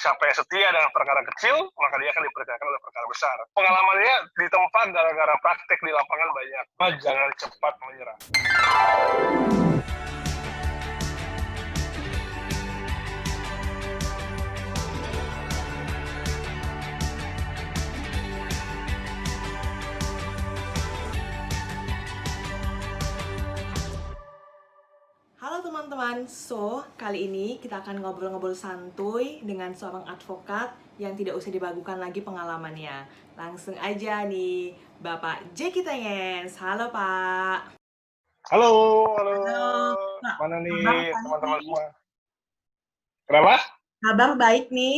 siapa yang setia dengan perkara kecil, maka dia akan dipercayakan oleh perkara besar. Pengalamannya ditempa gara-gara praktek di lapangan banyak. Jangan cepat menyerah. Halo teman-teman, kali ini kita akan ngobrol-ngobrol santuy dengan seorang advokat yang tidak usah diragukan lagi pengalamannya. Langsung aja nih, Bapak Jeki Tengens. Halo Pak. Halo, halo. Halo Pak, Mana kabar nih baik teman-teman nih? semua? Kenapa? Kabar baik nih?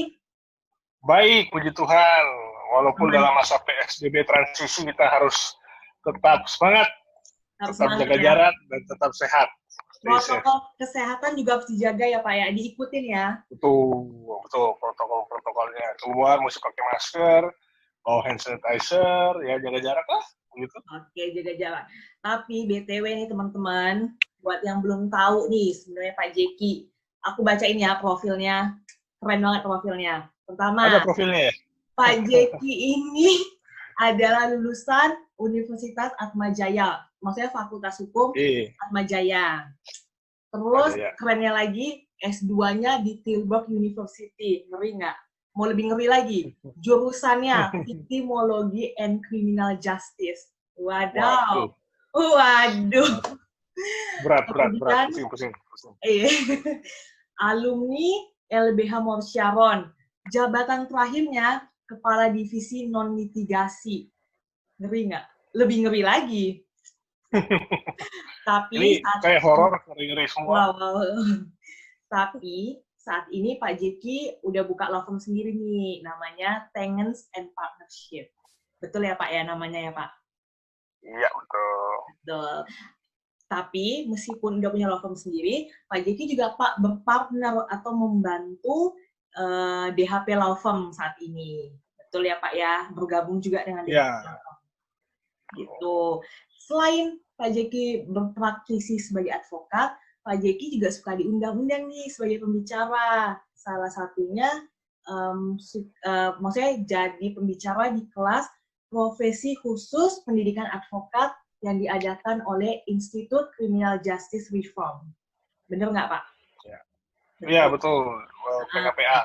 Baik, puji Tuhan. Walaupun Aman, dalam masa PSBB transisi kita harus tetap semangat, harus tetap semangat jaga ya. jarak, dan tetap sehat. Stay safe. Protokol kesehatan juga harus dijaga ya Pak ya, diikutin ya. Betul, betul. Protokol-protokolnya. Keluar mesti pakai masker, bawa hand sanitizer, ya jaga jarak lah. Gitu. Oke, jaga jarak. Tapi BTW nih teman-teman, buat yang belum tahu nih sebenarnya Pak Jeki, aku bacain ya profilnya. Keren banget profilnya. Ada Pertama, profilnya ya? Pak Jeki ini adalah lulusan Universitas Atmajaya, maksudnya Fakultas Hukum Iya, Atmajaya. Terus Atmajaya. kerennya lagi S2-nya di Tilburg University. Ngeri nggak? Mau lebih ngeri lagi, jurusannya Victimology and Criminal Justice. Waduh, Wadaw. Waduh. berat. Kemudian Pusing. alumni LBH Mor Sharon. Jabatan terakhirnya Kepala Divisi Non-Mitigasi. Ngeri nggak? Lebih ngeri lagi. Ini Tapi kayak horor, ngeri-ngeri semua. Tapi saat ini Pak Jeki udah buka law firm sendiri nih, namanya Tengens and Partnership. Betul ya Pak ya namanya ya Pak? Iya, betul. Betul. Tapi meskipun udah punya law firm sendiri, Pak Jeki juga Pak berpartner atau membantu DHP Law Firm saat ini. Betul ya Pak ya? Bergabung juga dengan DHP Law Firm. Gitu. Selain Pak Jeki berpraktisi sebagai advokat, Pak Jeki juga suka diundang-undang nih sebagai pembicara. Salah satunya, maksudnya jadi pembicara di kelas profesi khusus pendidikan advokat yang diadakan oleh Institute Criminal Justice Reform. Bener nggak Pak? Iya, betul. PKPA.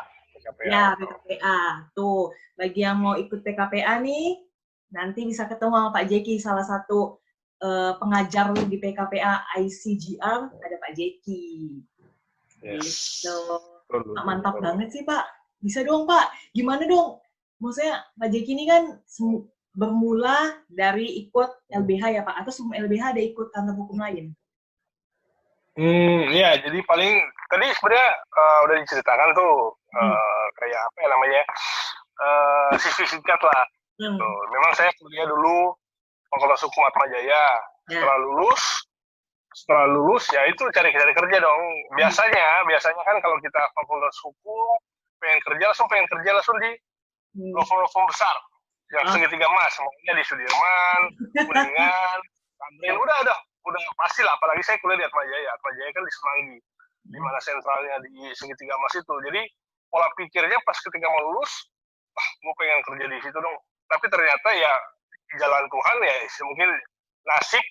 Ya, PKPA. Tuh, bagi yang mau ikut PKPA nih, nanti bisa ketemu sama Pak Jeki, salah satu pengajar di PKPA ICGR, ada Pak Jeki. Yes. Gitu. Betul. Mantap banget sih Pak. Bisa dong Pak, gimana dong? Maksudnya Pak Jeki ini kan bermula dari ikut LBH ya Pak, atau sebelum LBH ada ikut kantor hukum lain? Iya, jadi paling tadi sebenarnya udah diceritakan tuh kayak apa ya namanya CV singkat lah. Tuh, memang saya kuliah dulu Fakultas Hukum Atmajaya. Setelah lulus ya itu cari kerja dong. Biasanya kan kalau kita Fakultas Hukum pengen kerja langsung di law firm besar yang segitiga emas, makanya di Sudirman, Kuningan, Tamrin, udah pasti lah. Apalagi saya kuliah di Atmajaya kan di Semanggi, di mana sentralnya di segitiga emas itu. Jadi pola pikirnya pas ketika mau lulus, gue pengen kerja di situ dong. Tapi ternyata ya jalan Tuhan ya, mungkin nasib,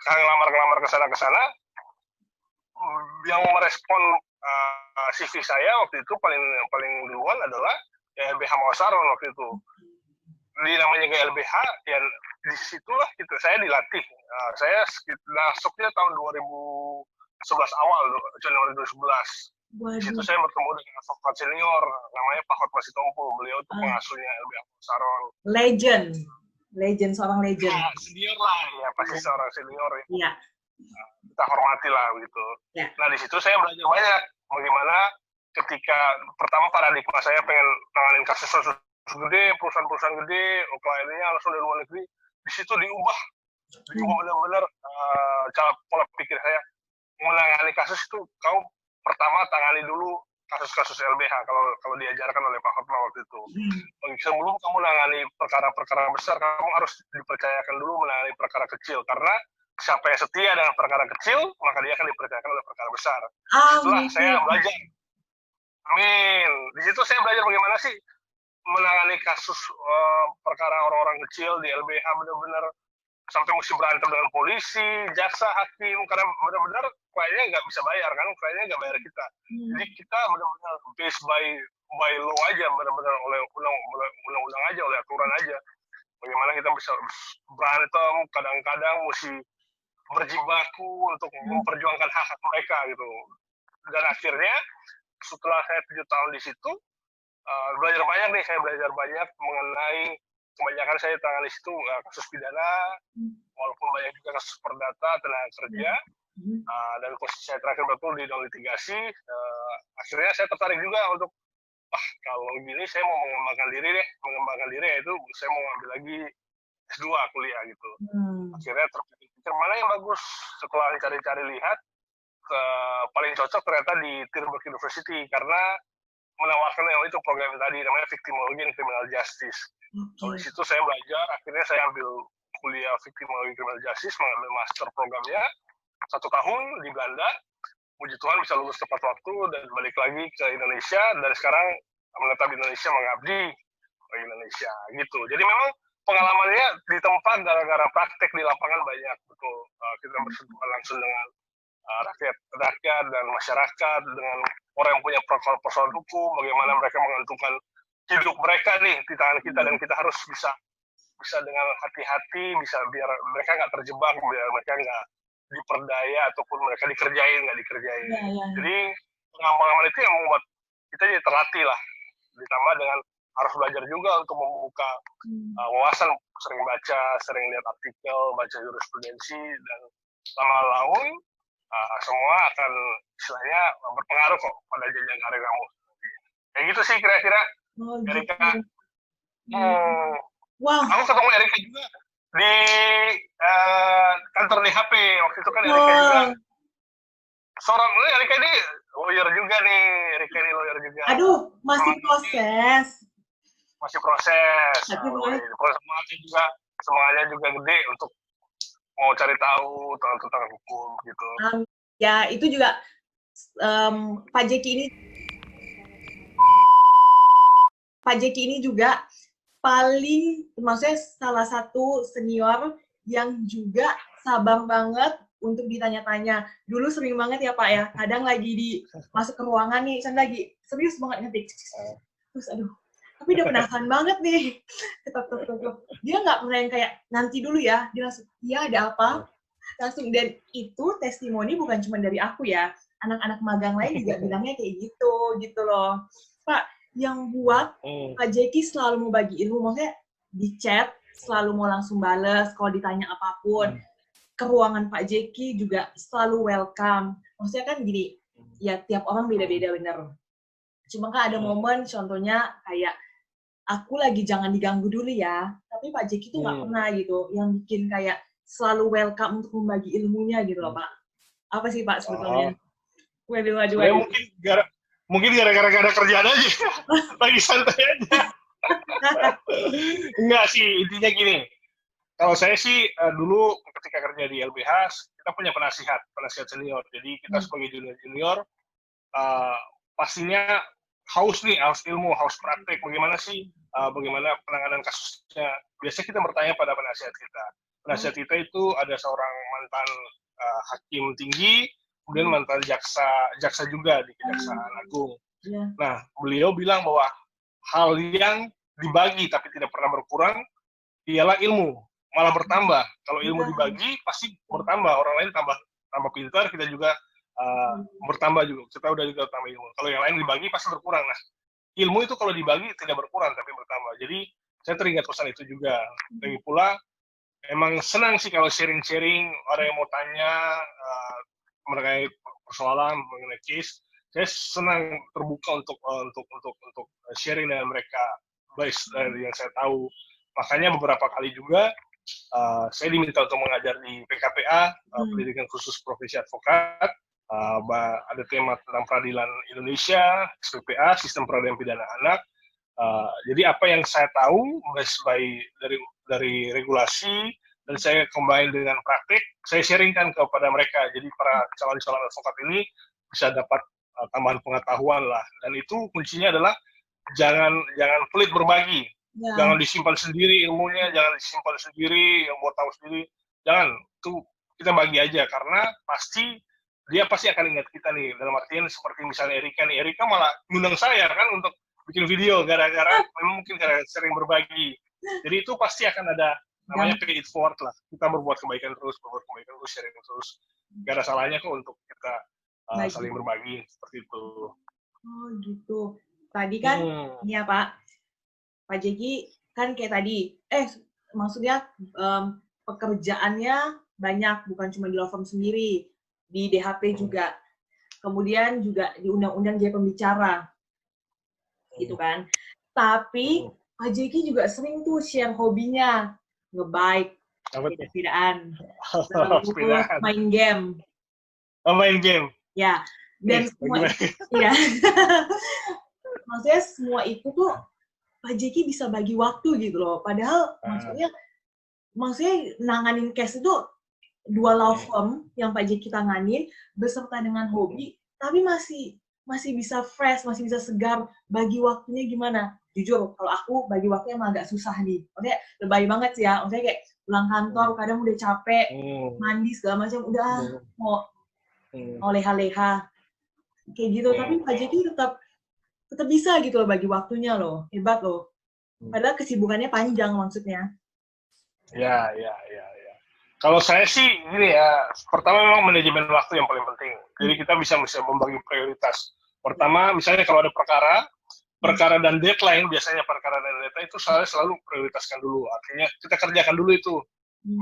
ngelamar ke sana, yang merespon CV saya waktu itu paling duluan adalah ya LBH Mausaron waktu itu. Di namanya GLBH ya di situlah gitu saya dilatih. Saya masuknya tahun 2011 awal, Januari 2011. Di situ saya bertemu dengan advokat senior namanya Pak Hotma Sitompul. Beliau itu pengasuhnya LBH Saron. Seorang legend. Ya, senior lah ya, pasti seorang senior ya. Iya. Kita hormati lah begitu. Ya. Nah di situ saya belajar banyak bagaimana ketika pertama paradigma saya pengen nanganin kasus gede, perusahaan gede, kliennya langsung dari luar negeri, di situ diubah benar-benar cara pola pikir saya menangani kasus itu. Kau pertama tangani dulu kasus-kasus LBH kalau diajarkan oleh Pak Hotma waktu itu. Sebelum kamu menangani perkara-perkara besar, kamu harus dipercayakan dulu menangani perkara kecil, karena siapa yang setia dengan perkara kecil, maka dia akan dipercayakan oleh perkara besar. Setelah saya belajar Amin. Di situ saya belajar bagaimana sih menangani kasus perkara orang-orang kecil di LBH, benar-benar sampai mesti berantem dengan polisi, jaksa, hakim, karena benar-benar kliennya nggak bisa bayar kan, kliennya nggak bayar kita. Jadi kita benar-benar based by law aja, benar-benar oleh undang-undang aja, oleh aturan aja. Bagaimana kita bisa berantem, kadang-kadang mesti berjibaku untuk memperjuangkan hak-hak mereka gitu. Dan akhirnya setelah saya 7 tahun di situ, belajar banyak nih, saya belajar banyak mengenai, kebanyakan saya tangani di situ kasus pidana, walaupun banyak juga kasus perdata, tenaga kerja, dan posisi saya terakhir betul di litigasi. Akhirnya saya tertarik juga untuk, kalau gini saya mau mengembangkan diri yaitu saya mau ngambil lagi S2 kuliah gitu. Akhirnya terpikir mana yang bagus, setelah cari-cari lihat, paling cocok ternyata di Tilburg University karena menawarkan yang itu program tadi namanya Victimology and Criminal Justice. So, di situ saya belajar, akhirnya saya ambil kuliah Victimology and Criminal Justice, mengambil master programnya 1 tahun di Belanda. Puji Tuhan bisa lulus tepat waktu dan balik lagi ke Indonesia, dan sekarang menetap di Indonesia, mengabdi bagi Indonesia gitu. Jadi memang pengalamannya di tempat gara-gara praktek di lapangan banyak, betul. Kita bersentuhan langsung dengan rakyat dan masyarakat, dengan orang yang punya persoalan hukum, bagaimana mereka menentukan hidup mereka nih di tangan kita, dan kita harus bisa dengan hati-hati, bisa biar mereka nggak terjebak, biar mereka nggak diperdaya ataupun mereka nggak dikerjain. Jadi pengalaman itu yang membuat kita jadi terlatih lah, ditambah dengan harus belajar juga untuk membuka wawasan, sering baca, sering lihat artikel, baca jurisprudensi, dan lama-lama semua akan istilahnya berpengaruh kok pada jenjang karir kamu. Kayak gitu sih kira-kira. Erika. Wow. Aku ketemu Erika juga di kantor DHP waktu itu kan. Erika juga seorang, Erika ini lawyer juga nih. Erika ini lawyer juga. Aduh, masih proses. Semangatnya juga gede untuk mau cari tahu tentang hukum gitu. Ya, itu juga Pak Jeki ini juga paling, maksudnya salah satu senior yang juga sabar banget untuk ditanya-tanya. Dulu sering banget ya Pak ya, kadang lagi masuk ke ruangan nih, saya lagi serius banget ngetik. Terus tapi udah penasaran banget nih. Dia nggak pernah yang kayak, nanti dulu ya, dia langsung, iya ada apa? Langsung, dan itu testimoni bukan cuma dari aku ya, anak-anak magang lain juga bilangnya kayak gitu loh. Pak, yang buat Pak Jeki selalu mau bagi ilmu, maksudnya di chat selalu mau langsung bales kalau ditanya apapun. Ke ruangan Pak Jeki juga selalu welcome. Maksudnya kan gini, ya tiap orang beda-beda bener. Cuma kan ada momen, contohnya kayak aku lagi jangan diganggu dulu ya, tapi Pak Jeki tuh nggak pernah gitu, yang bikin kayak selalu welcome untuk membagi ilmunya gitu loh Pak. Apa sih Pak sebetulnya? Waduh. Mungkin gara-gara gak ada kerjaan aja, lagi santai aja. Enggak sih, intinya gini. Kalau saya sih dulu ketika kerja di LBH, kita punya penasihat senior. Jadi kita sebagai junior, pastinya haus ilmu, haus praktek. Bagaimana sih, bagaimana penanganan kasusnya. Biasanya kita bertanya pada penasihat kita. Penasihat kita itu ada seorang mantan hakim tinggi, kemudian mantan jaksa juga di Kejaksaan Agung. Nah, beliau bilang bahwa hal yang dibagi tapi tidak pernah berkurang ialah ilmu, malah bertambah. Kalau ilmu dibagi pasti bertambah, orang lain tambah pintar, kita juga bertambah juga. Kita udah juga tambah ilmu. Kalau yang lain dibagi pasti berkurang. Nah, ilmu itu kalau dibagi tidak berkurang tapi bertambah. Jadi saya teringat pesan itu juga. Lagi pula emang senang sih kalau sharing-sharing, orang yang mau tanya mengenai persoalan, mengenai case, saya senang terbuka untuk sharing dengan mereka, based dari yang saya tahu. Makanya beberapa kali juga saya diminta untuk mengajar di PKPA, Pendidikan Khusus Profesi Advokat, ada tema tentang peradilan Indonesia, SPPA, Sistem Peradilan Pidana Anak. Jadi apa yang saya tahu dari regulasi, dan saya combine dengan praktik, saya sharingkan kepada mereka. Jadi para calon-calon advokat ini bisa dapat tambahan pengetahuan lah. Dan itu kuncinya adalah jangan pelit berbagi. Jangan disimpan sendiri ilmunya, jangan disimpan sendiri, yang mau tahu sendiri. Jangan, itu kita bagi aja, karena dia pasti akan ingat kita nih. Dalam artian seperti misalnya Erika nih, Erika malah ngundang saya kan untuk bikin video, gara-gara memang mungkin karena sering berbagi. Jadi itu pasti akan ada namanya pay it forward lah. Kita berbuat kebaikan terus, sharing terus. Gak ada salahnya kok untuk kita saling berbagi seperti itu. Oh gitu. Tadi kan, ini ya Pak Jeki kan kayak tadi, maksudnya pekerjaannya banyak, bukan cuma di law firm sendiri, di DHP juga. Kemudian juga di undang-undang jadi pembicara. Gitu kan. Tapi Pak Jeki juga sering tuh share hobinya, nge-bike, sepedaan, main game. Main game. Ya, dan semua itu, ya. Maksudnya semua itu tuh Pak Jeki bisa bagi waktu gitu loh. Padahal maksudnya nanganin case itu 2 law firm yang Pak Jeki tanganin beserta dengan hobi, tapi masih bisa fresh, masih bisa segar. Bagi waktunya gimana? Jujur, kalau aku bagi waktunya emang agak susah nih. Maksudnya lebay banget sih ya. Maksudnya kayak pulang kantor kadang udah capek, mandi segala macam, udah mau leha-leha kayak gitu. Tapi Pak Jeki tetap bisa gitu loh bagi waktunya loh. Hebat loh. Padahal kesibukannya panjang maksudnya. Ya. Kalau saya sih gini ya, pertama memang manajemen waktu yang paling penting. Jadi kita bisa membagi prioritas. Pertama, misalnya kalau ada perkara dan deadline, biasanya perkara dan deadline itu saya selalu prioritaskan dulu. Artinya kita kerjakan dulu itu.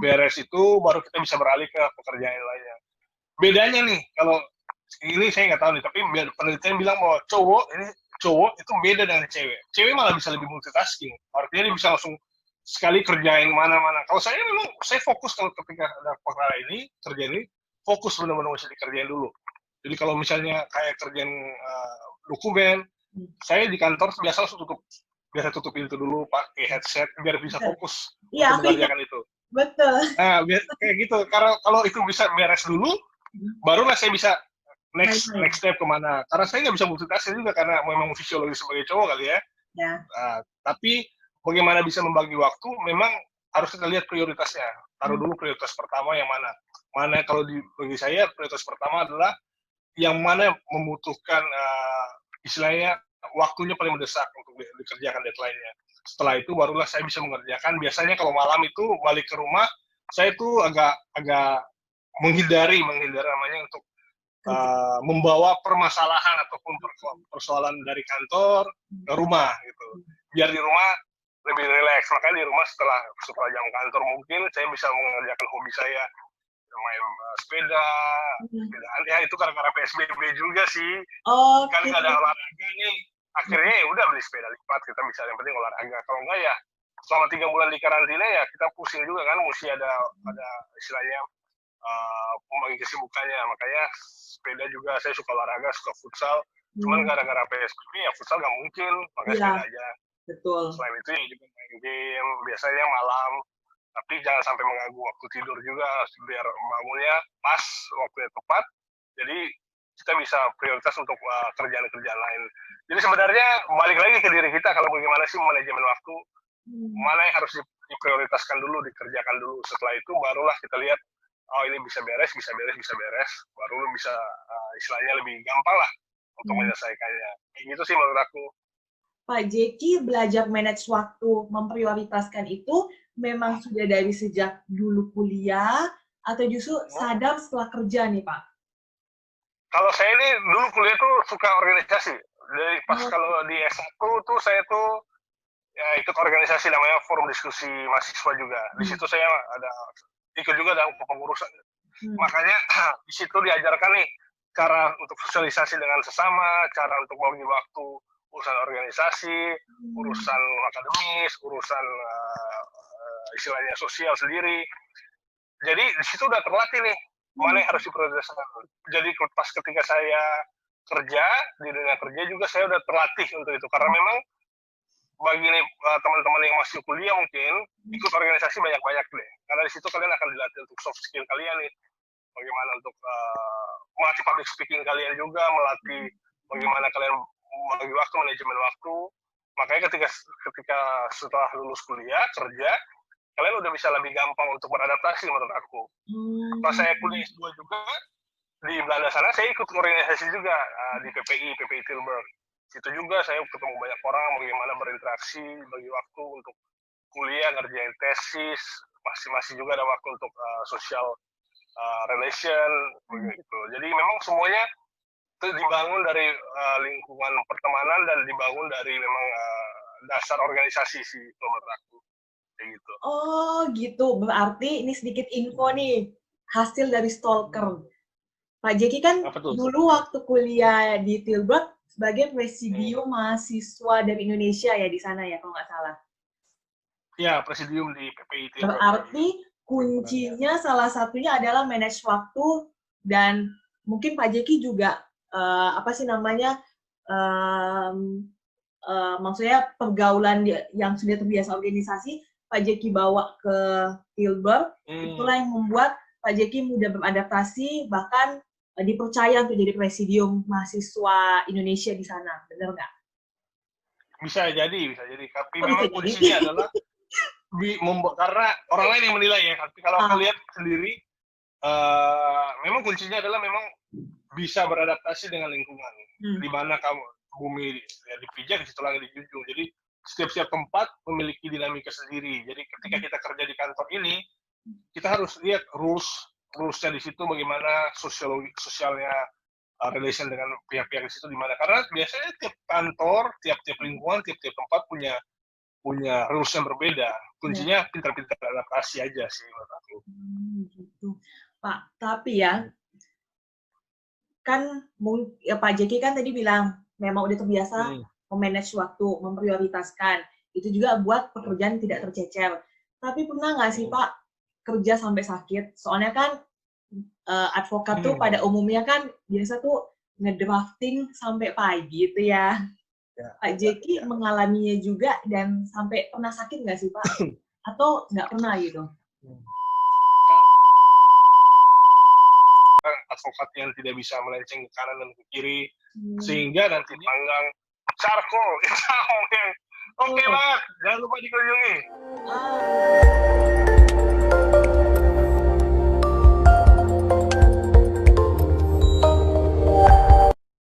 Beres itu, baru kita bisa beralih ke pekerjaan lainnya. Bedanya nih, kalau ini saya nggak tahu nih, tapi penelitian bilang bahwa cowok itu beda dengan cewek. Cewek malah bisa lebih multitasking. Artinya dia bisa langsung sekali kerjain mana-mana. Kalau saya memang, saya fokus kalau ketika ada perkara ini, kerjaan ini, fokus benar-benar mesti dikerjain dulu. Jadi kalau misalnya kayak kerjaan dokumen, saya di kantor biasa langsung tutup pintu dulu, pakai headset, biar bisa fokus untuk mengerjakan itu. Betul. Nah, kayak gitu. Kalau itu bisa beres dulu, barulah saya bisa next step kemana. Karena saya nggak bisa multitasking juga, karena memang fisiologi sebagai cowok kali ya. Tapi bagaimana bisa membagi waktu, memang harus kita lihat prioritasnya. Taruh dulu prioritas pertama yang mana. Kalau bagi saya, prioritas pertama adalah yang mana membutuhkan istilahnya waktunya paling mendesak untuk dikerjakan deadline-nya. Setelah itu barulah saya bisa mengerjakan. Biasanya kalau malam itu balik ke rumah, saya tuh agak menghindari namanya untuk membawa permasalahan ataupun persoalan dari kantor ke rumah gitu. Biar di rumah lebih rileks. Makanya di rumah setelah jam kantor mungkin saya bisa mengerjakan hobi saya, main sepeda. Ya itu gara-gara PSBB juga sih. Kan nggak ada olahraga nih. Akhirnya ya udah beli sepeda lipat, kita bisa, yang penting olahraga. Kalau enggak ya selama 3 bulan di karantina ya kita pusing juga kan, mesti ada istilahnya membagi kesibukannya. Makanya sepeda juga, saya suka olahraga, suka futsal. Cuman gara-gara PSBB ya futsal nggak mungkin, makanya sepeda aja. Betul. Selain itu ya juga main game, biasanya malam. Tapi jangan sampai mengganggu waktu tidur juga, biar bangunnya pas, waktunya tepat. Jadi kita bisa prioritas untuk kerjaan-kerjaan lain. Jadi sebenarnya balik lagi ke diri kita, kalau bagaimana sih manajemen waktu, mana yang harus diprioritaskan dulu, dikerjakan dulu. Setelah itu barulah kita lihat, oh ini bisa beres, baru bisa istilahnya lebih gampang lah untuk menyelesaikannya. Kayak gitu sih menurut aku. Pak Jeki belajar manage waktu, memprioritaskan itu memang sudah dari sejak dulu kuliah, atau justru sadar setelah kerja nih Pak? Kalau saya ini dulu kuliah tuh suka organisasi. Dari pas kalau di S1 tuh saya tuh ya ikut organisasi namanya Forum Diskusi Mahasiswa juga. Di situ saya ikut juga dalam kepengurusan. Makanya di situ diajarkan nih cara untuk sosialisasi dengan sesama, cara untuk membagi waktu, urusan organisasi, urusan akademis, urusan istilahnya sosial sendiri. Jadi di situ udah terlatih nih mana yang harus diprioritaskan. Jadi pas ketika saya kerja di dunia kerja juga saya udah terlatih untuk itu, karena memang bagi nih teman-teman yang masih kuliah mungkin ikut organisasi banyak-banyak deh, karena di situ kalian akan dilatih untuk soft skill kalian nih, bagaimana untuk melatih public speaking kalian juga, melatih bagaimana kalian membagi waktu, manajemen waktu. Makanya ketika setelah lulus kuliah, kerja, kalian udah bisa lebih gampang untuk beradaptasi menurut aku. Pas saya kuliah S2 juga, di Belanda sana saya ikut organisasi juga di PPI Tilburg. Situ juga saya ketemu banyak orang, bagaimana berinteraksi, bagi waktu untuk kuliah, ngerjain tesis, masih juga ada waktu untuk social relation, begitu. Jadi memang semuanya itu dibangun dari lingkungan pertemanan dan dibangun dari memang dasar organisasi sih menurut aku. Kayak gitu. Oh gitu, berarti ini sedikit info nih, hasil dari Stalker. Pak Jeki kan dulu waktu kuliah di Tilburg sebagai presidium mahasiswa dari Indonesia ya di sana ya, kalau nggak salah. Ya, presidium di PPI Tilburg. Berarti kuncinya salah satunya adalah manage waktu, dan mungkin Pak Jeki juga maksudnya pergaulan yang sudah terbiasa organisasi, Pak Jeki bawa ke Tilburg, itulah yang membuat Pak Jeki mudah beradaptasi, bahkan dipercaya untuk jadi presidium mahasiswa Indonesia di sana, benar nggak? Bisa jadi. Tapi memang kuncinya adalah karena orang lain yang menilai ya. Tapi kalau aku lihat sendiri, memang kuncinya adalah memang bisa beradaptasi dengan lingkungan. Di mana kamu bumi dipijak, di situ lagi dijunjung. Jadi setiap tempat memiliki dinamika sendiri. Jadi ketika kita kerja di kantor ini, kita harus lihat rules-nya di situ, bagaimana sosialnya relation dengan pihak-pihak di situ di mana. Karena biasanya tiap kantor, tiap lingkungan, tiap tempat punya rules yang berbeda. Kuncinya pintar-pintar adaptasi aja sih menurut aku. Gitu. Pak, tapi ya kan Pak Jeki kan tadi bilang memang udah terbiasa memanage waktu, memprioritaskan. Itu juga buat pekerjaan tidak tercecer. Tapi pernah nggak sih Pak kerja sampai sakit? Soalnya kan advokat tuh pada umumnya kan biasa tuh ngedrafting sampai pagi gitu ya. Pak Jeki mengalaminya juga dan sampai pernah sakit nggak sih Pak? Atau nggak pernah gitu? Advokat yang tidak bisa melenceng ke kanan dan ke kiri, sehingga nanti panggang charcoal. Oke, Pak, jangan lupa dikunjungi.